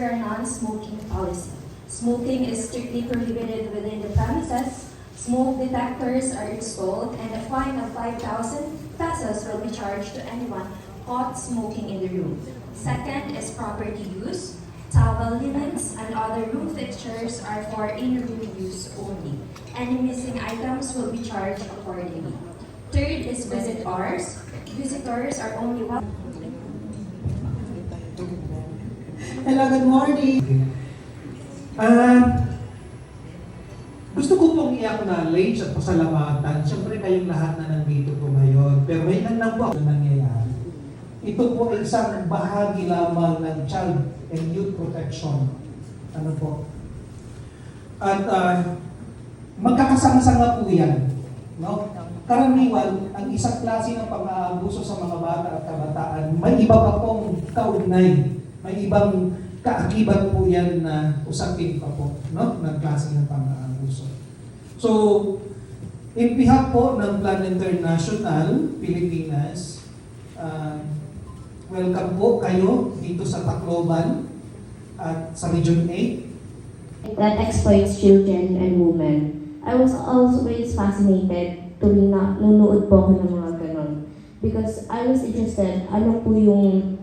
a non-smoking policy. Smoking is strictly prohibited within the premises. Smoke detectors are installed, and a fine of 5,000 pesos will be charged to anyone caught smoking in the room. Second is property use. Towel linens and other room fixtures are for in-room use only. Any missing items will be charged accordingly. Third is visit hours. Visitors are only welcome. Hello, good morning. Gusto ko pong i-acknowledge at pasalamatan. Siyempre kayong lahat na nandito po ngayon. Pero may lang po ang nangyayari. Ito po ay isang bahagi lamang ng child and youth protection. Ano po? At magkakasama-sama po yan. No? Karaniwan, ang isang klase ng pang-aabuso sa mga bata at kabataan, may iba pa pong kaugnay. May ibang kaakibat po yan na usapin pa po, no? Ng klase ng pang-aabuso. So, in behalf po ng Plan International Pilipinas, welcome po kayo dito sa Tacloban at sa Region 8. That exploits children and women. I was always fascinated tuwing nunood po ako ng mga ganon. Because I was interested, ano po yung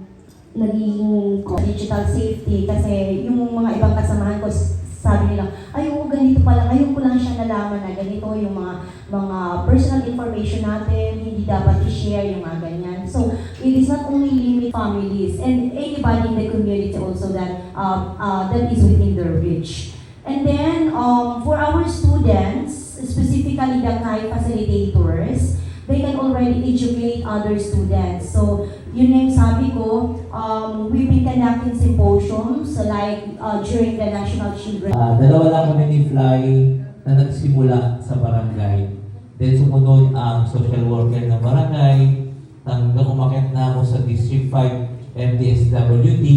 naging digital safety, kasi yung mga ibang kasamahan ko sabi nila, ay oo, ganito pala, ngayon ko lang siya nalaman na ganito yung mga personal information natin, hindi dapat i-share yung mga ganyan. So, it is not only limit families and anybody in the community also that is within their reach. And then, for our students, specifically the CAI facilitators, they can already educate other students. So, yun na yung sabi ko, we've been conducting symposiums like during the National Children. Dalawa lang kami ni Fly na nagsimula sa barangay. Then sumunod ang social worker ng barangay, hanggang umakyat na ako sa District 5 MDSWD,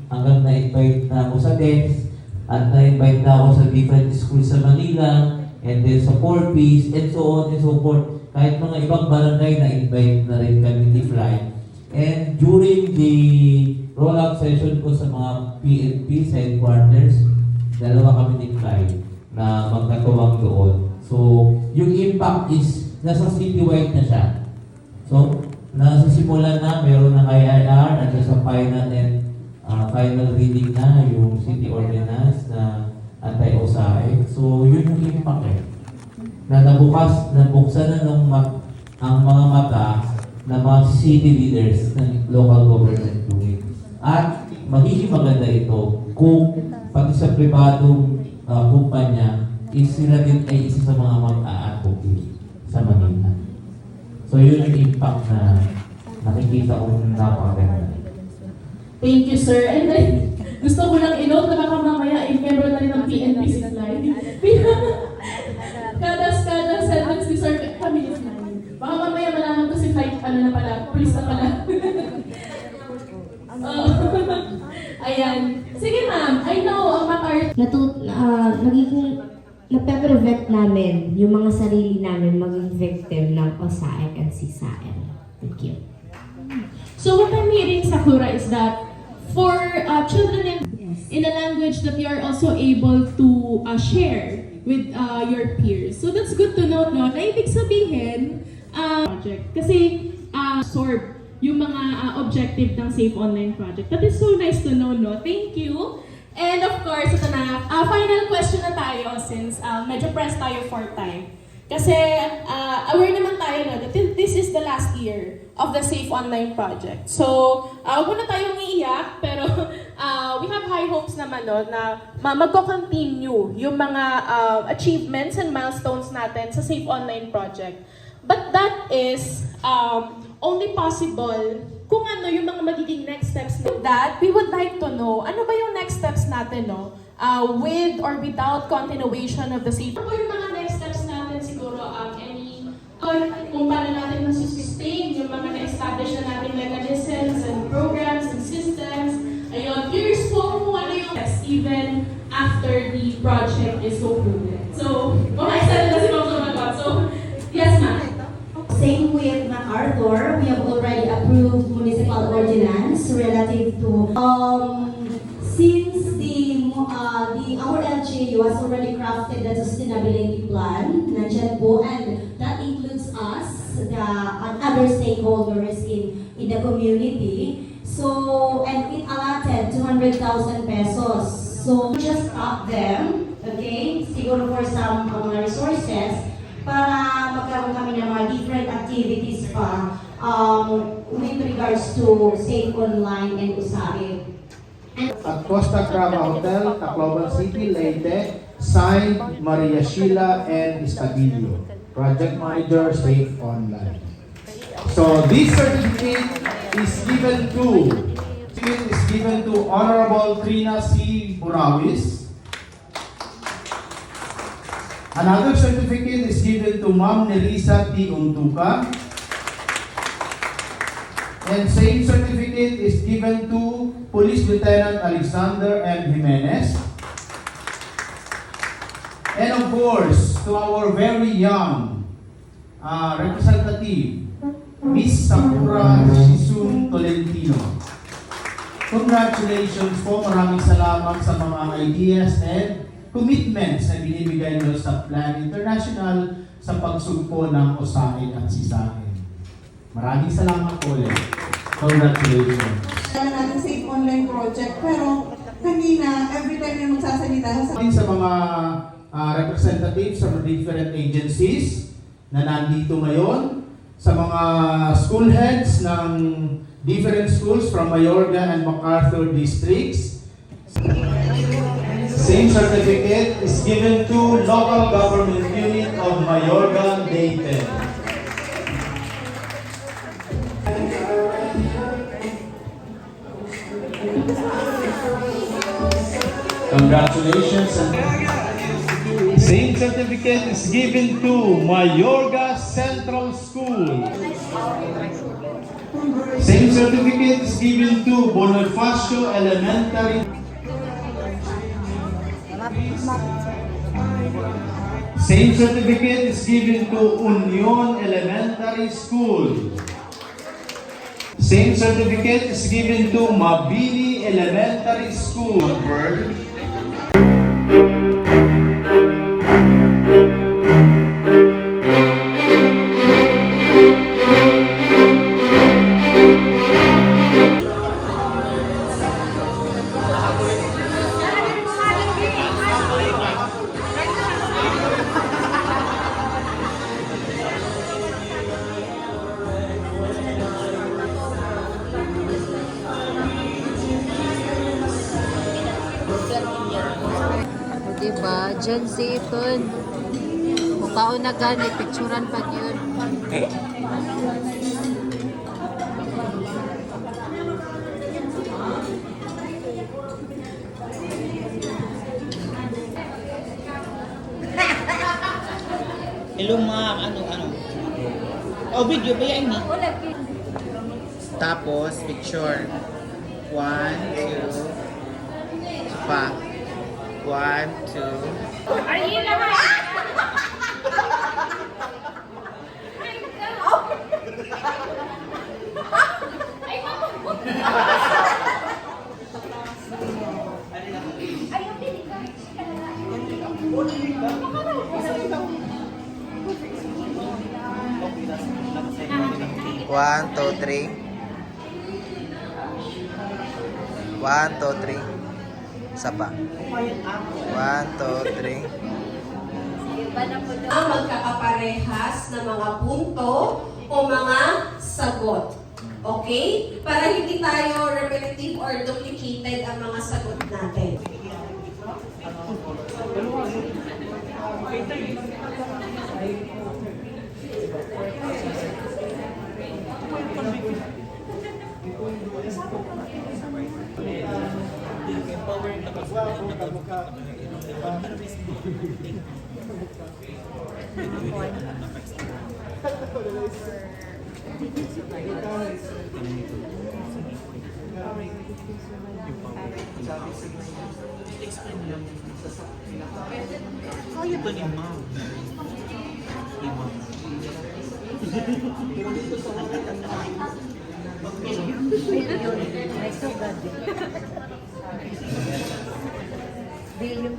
hanggang na-invite na ako sa DEX, at na-invite na ako sa different schools sa Manila, and then sa 4Ps, and so on and so forth. Kahit mga ibang barangay na-invite na rin kami ni Fly. And during the rollout session ko sa mga PNP sa headquarters, dalawa kami ni Fly na magkatuwang doon. So, yung impact is nasa citywide na siya. So, nasa simula na, meron ng IIR at sa final and final reading na yung city ordinance na anti-OSAE. So, yun yung impact eh. Na nabuksan na ang mga mata ng mga city leaders ng local government unit. At magiging maganda ito kung pati sa pribadong kumpanya is sila din ay isa sa mga mag-a-advocate sa Manila. So yun yung impact na nakikita kong napakaganda. Thank you, sir. And then, gusto ko lang i-note na baka mamaya i-member na rin ng PNP si Fly. Kada sentence ni sir, kami ni Fly. Baka mamaya malaman ko si Fly, ano na pala, police na pala. Ayan. Sige ma'am, I know ang mga Nape-prevent namin yung mga sarili namin maging victim ng OSAE at CSAE. Thank you. So what I'm hearing, Sakura, is that for children in a language that you are also able to share with your peers. So that's good to know, no? Na ibig sabihin, project. Kasi absorb yung mga objective ng Safe Online Project. That is so nice to know, no? Thank you. And of course, ito na, final question na tayo since medyo pressed tayo for time. Kasi aware naman tayo na that this is the last year of the Safe Online Project. So, huwag na tayong iiyak, pero we have high hopes naman no, na magko-continue yung mga achievements and milestones natin sa Safe Online Project. But that is only possible kung ano yung mga magiging next steps na that. We would like to know, ano ba yung next steps natin, no? With or without continuation of the Safe. Ano ba yung mga next steps natin siguro, kung paano natin nasusustain yung mga na-establish na natin mechanisms and programs and systems. Ayun, curious po kung ano yung steps even after the project is concluded. So, excited na si Ma'am Sumagot. So, yes ma'am. Same with MacArthur, we have already approved municipal ordinance relative to since GAU has already crafted the sustainability plan, nandiyan po, and that includes us, the other stakeholders in the community. So, and it allotted 200,000 pesos. So, just stop them, okay, siguro for some mga resources, para magkaroon kami ng mga different activities pa with regards to Safe Online and USAID. At Costa Brava Hotel, Tacloban City, Leyte, signed Maria Sheila and Estadillo, Project Manager, Safe Online. So this certificate is given to Honorable Trina C. Burawis. Another certificate is given to Ma'am Nerissa T. Untuka. And same certificate is given to Police Lieutenant Alexander M. Jimenez. And of course, to our very young representative, Miss Sakura Shisun Tolentino. Congratulations po, maraming salamat sa mga ideas and commitments na binibigay nyo sa Plan International sa pagsugpo ng USAID at SISAID. Maraming salamat po ulit. Congratulations. Alam natin Safe Online project, pero kanina, every time na magsasalita Sa mga representatives from different agencies na nandito ngayon, sa mga school heads ng different schools from Mayorga and MacArthur districts. Same certificate is given to local government unit of Mayorga, Leyte. Congratulations. Same certificate is given to Mayorga Central School. Same certificate is given to Bonifacio Elementary. Same certificate is given to Union Elementary School. Same certificate is given to Mabini Elementary School. Diba? Jen Zayton. Mukhaon na gani, picturean pa yun. Hello ma'am, ano? Oh, video ba yan eh? Tapos, picture. 1, 2, pa. 1, 2. Ayun naman! One, two, three. 1, 2, 3. Isa pa. 1, 2, 3. Ang magkakaparehas na mga punto o mga sagot. Okay? Para hindi tayo repetitive or duplicated ang mga sagot natin. Kaya ba ni ma'am? Billion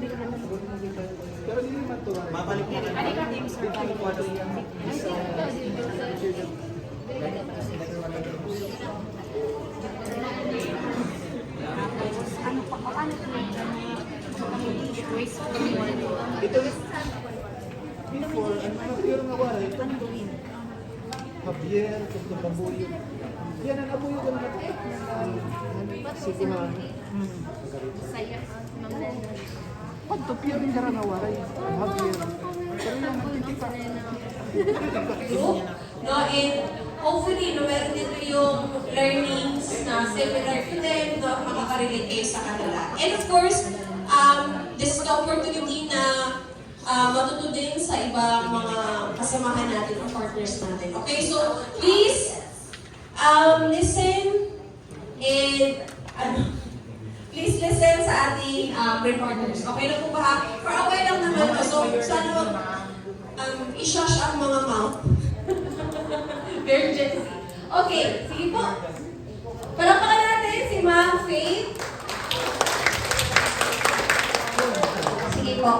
Javier, Dr. Babuyo. Yan ang abuyo ko na siguhan. Pagto piyo rin darang awaray. Javier. Pero yung magkikita. No, and hopefully, no, meron dito yung learnings na similar to them, no, makaka-relate kayo sa kanila. And of course, this is the opportunity na matuto din sa ibang mga kasamahan natin o partners natin. Okay, so please listen and please listen sa ating reporters. Okay na po ba? For a while lang naman to, so sana wag i-shush ang mga mouth. Urgency. Okay, sige po. Palakpakan natin si Ma'am Faith. Sige po.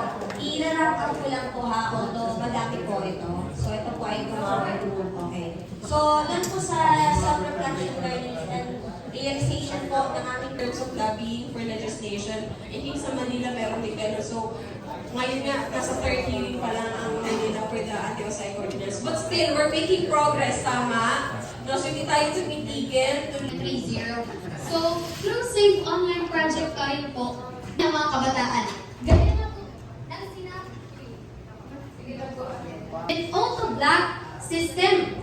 I-wrap up ko lang po ha, although madami po ito. So ito po ay kumawag po. Okay. So, lang po sa self-reflection learning and realization po ng aming terms of lobbying for legislation. I think sa Manila meron din gano'n. So, ngayon nga, nasa third hearing pa lang ang Manila for the anti-suicide ordinance. But still, we're making progress, tama? No, so hindi tayo tumitigil. 3.0. So, through Safe Online Project pa rin po ng mga kabataan. Gaya na po, ang sinabi. It's also black system.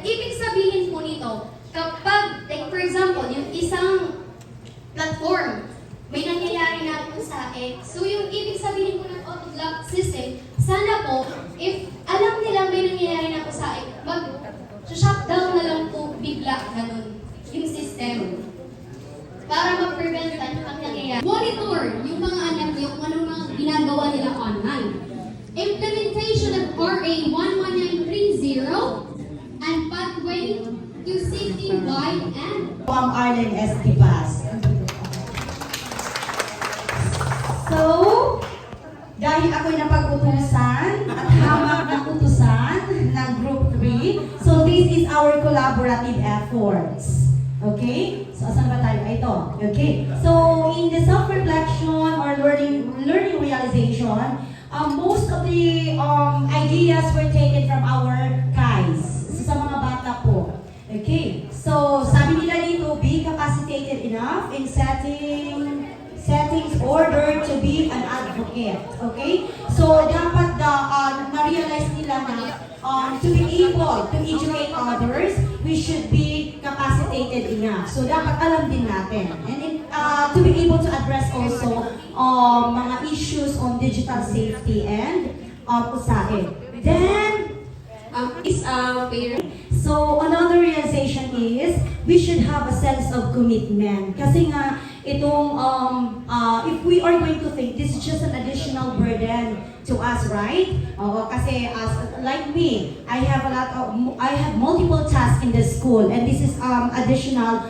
Ibig sabihin po nito, kapag, like for example, yung isang platform, may nangyayari na po sa so yung ibig sabihin po ng auto-block system, sana po, if alam nila may nangyayari na po sa mag-shutdown na lang po bigla, ganun, yung system. Para mag-prevent ang nangyayari. Monitor yung mga anak niyo kung anong mga ginagawa nila online. Implementation of RA 11930 and pathway to city-wide and Arlen S. Divas. So, dahil ako'y napag-utusan at hawak ng utusan ng Group 3, so this is our collaborative efforts. Okay? So, asan ba tayo? Ito. Okay. So, in the self-reflection or learning realization, most of the ideas were taken from our guys. So, sa mga bata po. Okay. So, sabi nila dito, be capacitated enough in settings order to be an advocate. Okay? So, dapat na-realize nila na to be able to educate others, we should be capacitated enough. So, dapat alam din natin. And to be able to address also mga issues on digital safety and usaid. Then, so, another realization is, we should have a sense of commitment. Kasi nga, itong, if we are going to think, this is just an additional burden to us, right? Kasi like me, I have multiple tasks in the school, and this is additional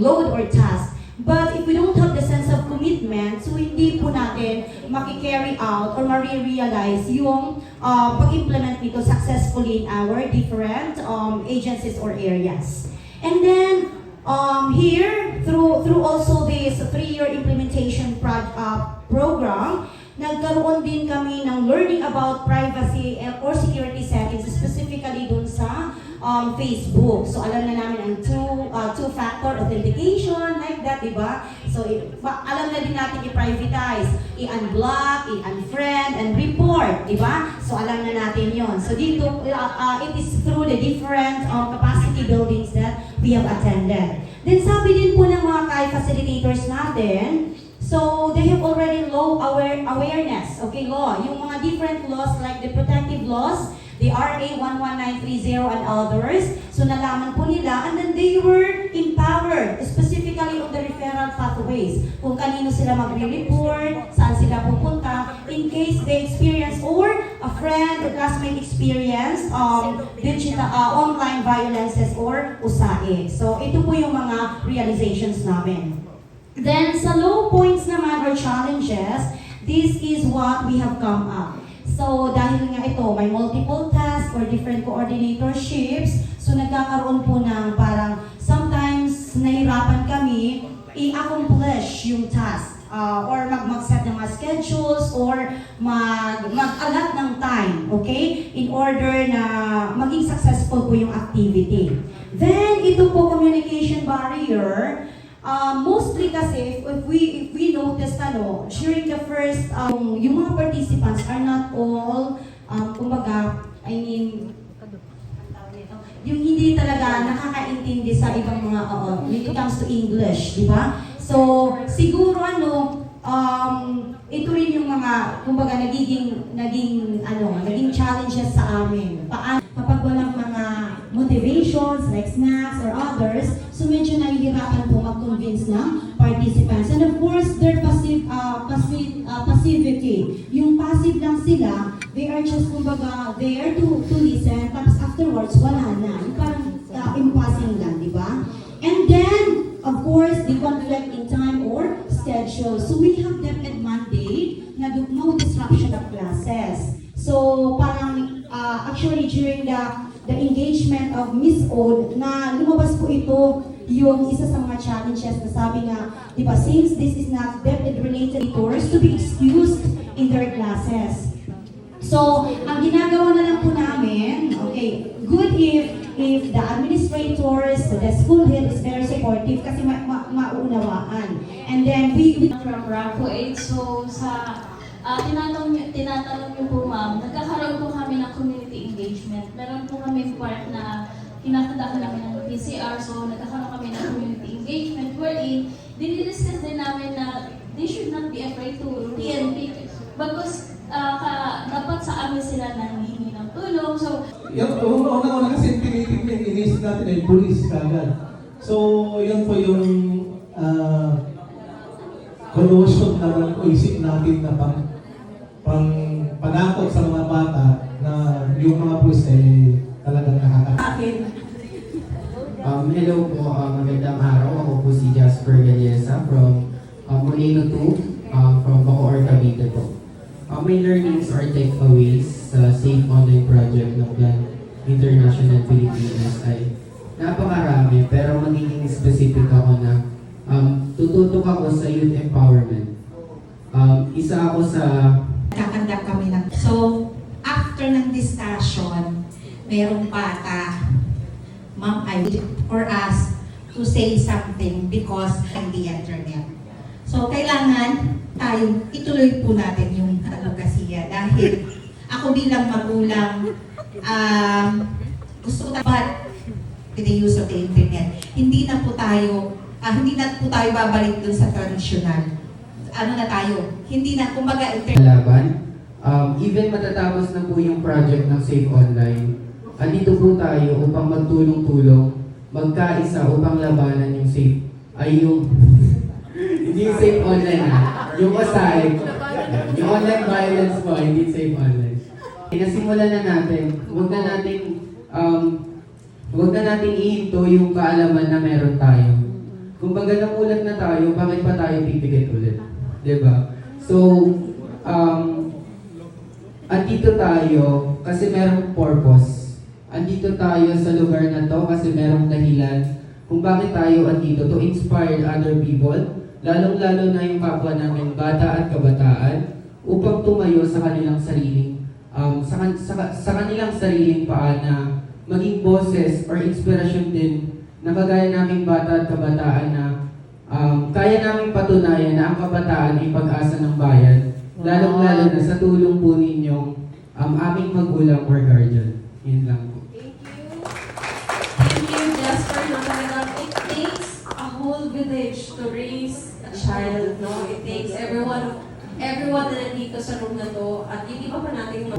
load or task. But if we don't have the sense of commitment, so hindi po natin maki-carry out or ma-realize yung pag-implement nito successfully in our different agencies or areas. And then, here, through also this 3-year implementation program, nagkaroon din kami ng learning about privacy or security settings, specifically dun sa Facebook. So, alam na namin ang two-factor authentication, like that, diba? So, alam na din natin i-privatize, i-unblock, i-unfriend, and report, diba? So, alam na natin yon. So, dito, it is through the different capacity buildings that we have attended. Then, sabi din po ng mga facilitators natin, so, they have already law awareness, okay, law. Yung mga different laws like the protective laws, the RA 11930 and others. So, nalaman po nila, and then they were empowered, specifically on the referral pathways. Kung kanino sila magre-report, saan sila pupunta, in case they experience or a friend or classmate experience digital online violences or usaid. So, ito po yung mga realizations namin. Then, sa low points naman or challenges, This is what we have come up. So dahil nga ito, may multiple tasks or different coordinatorships, so nagkakaroon po ng parang sometimes nahirapan kami i-accomplish yung task. Or mag-set ng mga schedules or mag-allot ng time, okay? In order na maging successful po yung activity. Then, ito po communication barrier. Mostly kasi, if we notice during the first, yung mga participants are not all, kumbaga, yung hindi talaga nakakaintindi sa ibang mga, when it comes to English, di ba? So, siguro ito rin yung mga, kumbaga, naging challenges sa amin. Kapag walang mga motivations, like snacks or others, so medyo nahihirapan po mag-convince ng participants. And of course, their passivity. Yung passive lang sila, they are just, kumbaga, there to listen, tapos afterwards, wala na. Yung parang impassing lang, di ba? And then, of course, the conflict in time or schedule. So we have DepEd mandate na no disruption of classes. So parang actually during the engagement of Miss Ode na lumabas po ito yung isa sa mga challenges na sabi nga, di ba, since this is not DepEd related tours to be excused in their classes. So, ang ginagawa na lang po namin, okay, good if the administrators, the school head is very supportive kasi maunawaan. And then we from Ranco 8, so sa tinatanong niyo po ma'am, nagkakaroon po kami ng community engagement. Meron po kami part na kinakanta namin ng PCR, so nagkakaroon kami ng community engagement wherein dinidiscuss din namin na they should not be afraid to PNP because dapat sa amin sila nanghihingi ng tulong. So, Yung una kasi tinitignan, inisip natin ay police kagad. So, yun po yung connotation na isip natin na panakot sa mga bata na yung mga police ay talagang nakakakit. Hello po, magandang araw. Ako po si Jasper Gallesa from Molino 2, from Bacoor, Cavite po. My learnings or takeaways sa Safe Online Project ng Plan International Pilipinas ay napakarami, pero magiging specific ako na tututok ako sa youth empowerment. Isa ako sa Kakandak kami ng... So, after ng discussion, merong bata, Ma'am, for us to say something because of the internet. So, kailangan tayo ituloy po natin yung advokasya dahil ako bilang magulang, gusto ko but with the use of the internet, hindi na po tayo babalik dun sa traditional. Ano na tayo? Hindi na, kumbaga, laban. Even matatapos na po yung project ng Safe Online, andito po tayo upang magtulong-tulong, magkaisa upang labanan yung safe, ay yung hindi yung Safe Online yung aside, yung online violence po, hindi Safe Online. Nasimulan na natin, huwag na natin ihinto yung kaalaman na meron tayo. Kumbaga namulat na tayo, bakit pa tayo pipigit ulit? Diba? So, andito tayo kasi merong purpose. Andito tayo sa lugar na to kasi merong dahilan kung bakit tayo andito to inspire other people, lalong-lalo na yung kapwa namin bata at kabataan, upang tumayo sa kanilang sariling sa kanilang sariling paa na maging boses or inspirasyon din na kagaya naming bata at kabataan na kaya naming patunayan na ang kabataan ay pag-asa ng bayan, lalong-lalo na sa tulong po ninyong aming magulang or guardian. Yun lang po. Thank you, Jasper. No, talagang it takes a whole village to raise a child, no? It takes everyone na nandito sa room na to, at hindi pa natin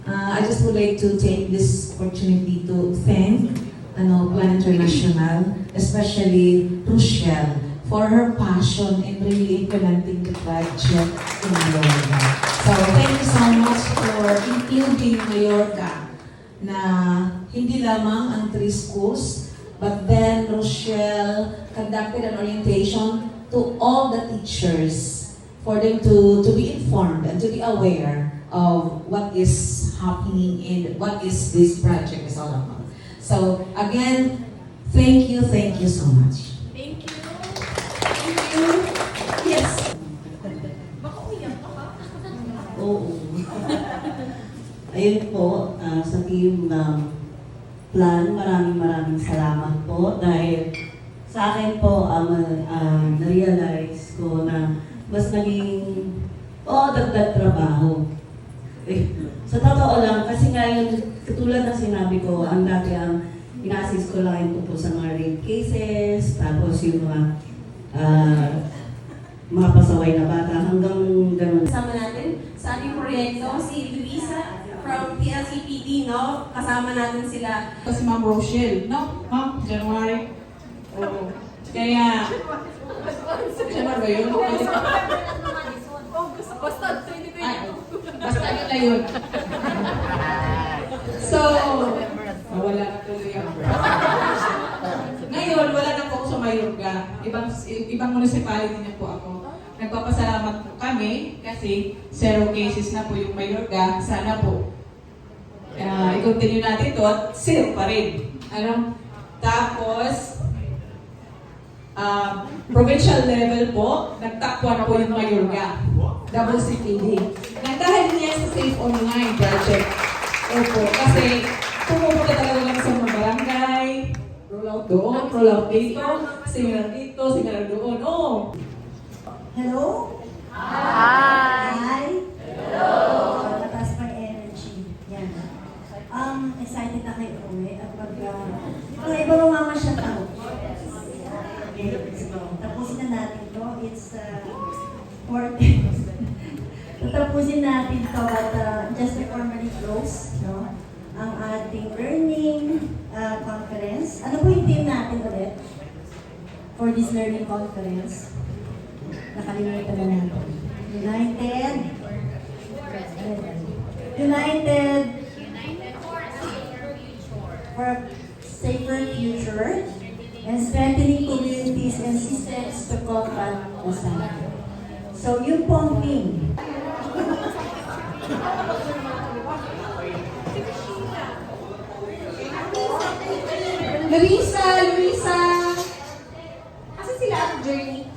I just would like to take this opportunity to thank Plan International, especially Rochelle, for her passion in really implementing the project in Mallorca. So thank you so much for including Mallorca na hindi lamang ang 3 schools, but then Rochelle conducted an orientation to all the teachers for them to be informed and to be aware of what is happening and what is this project is all about. So again, thank you so much. Thank you. Thank you. Yes. Baka umiyak ka ha? Oo. Ayun po, sa team Plan, maraming salamat po dahil sa akin po, na-realize ko na mas naging, dagdag trabaho. Sa totoo lang, kasi ngayon, katulad ng sinabi ko, ang dati ang ina-assist ko lang yung tungkol sa mga rape cases, tapos yung mga pasaway na bata, hanggang ganun. Kasama natin sa ating proyekto, si Luisa from PLCPD, no? Kasama natin sila. Si Ma'am Rochelle, no? Ma'am, January. Oo. Kaya, January ba yun? Basta 2022. Basta yun na yun. So, wala na tuloy ako. Ngayon, wala na po ako sa Mayorga. Ibang municipality na po ako. Nagpapasalamat po kami kasi 0 cases na po yung Mayorga. Sana po, i-continue natin ito at 0 pa rin. Tapos, provincial level po, nagtakwa na po yung Mayorga. Double CPD. Dahil niya sa Safe Online project. Opo, kasi pumupunta talaga kami sa mga barangay, roll out doon, roll out dito, seminar dito, seminar doon. Oh! Hello? Hi! Hello! Mataas pa energy. Yan. Excited na kayo uwi at iba mamamasyal ako. Okay, so, tapusin na natin to. It's 40. Tatapusin natin to at just to formally close, no? Ang ating learning conference. Ano po yung theme natin ulit for this learning conference? Nakalimutan na natin. United for a safer future and strengthening communities and systems to combat anxiety. So, yun po ang theme. Luisa! Asa sila at Journey?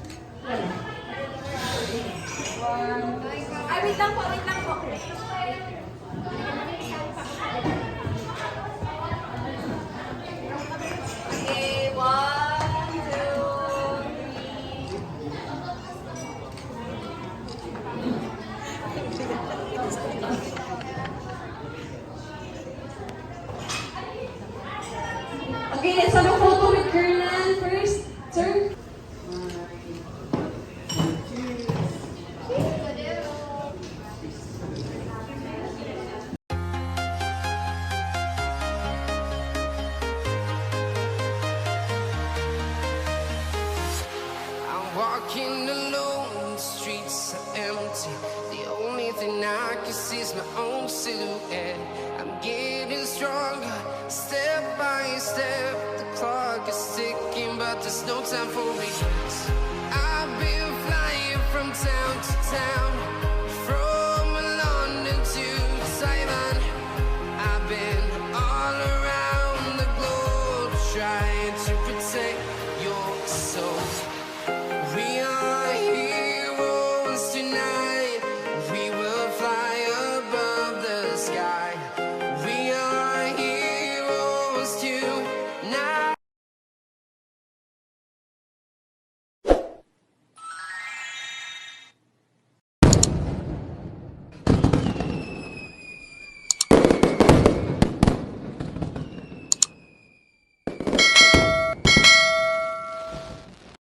Ay, wait lang po. Okay, 1, 2, 3. Okay, let's have a photo with Kernan first. Sir? Walking alone, the streets are empty. The only thing I can see is my own silhouette. I'm getting stronger, step by step. The clock is ticking, but there's no time for me. I've been flying from town to town.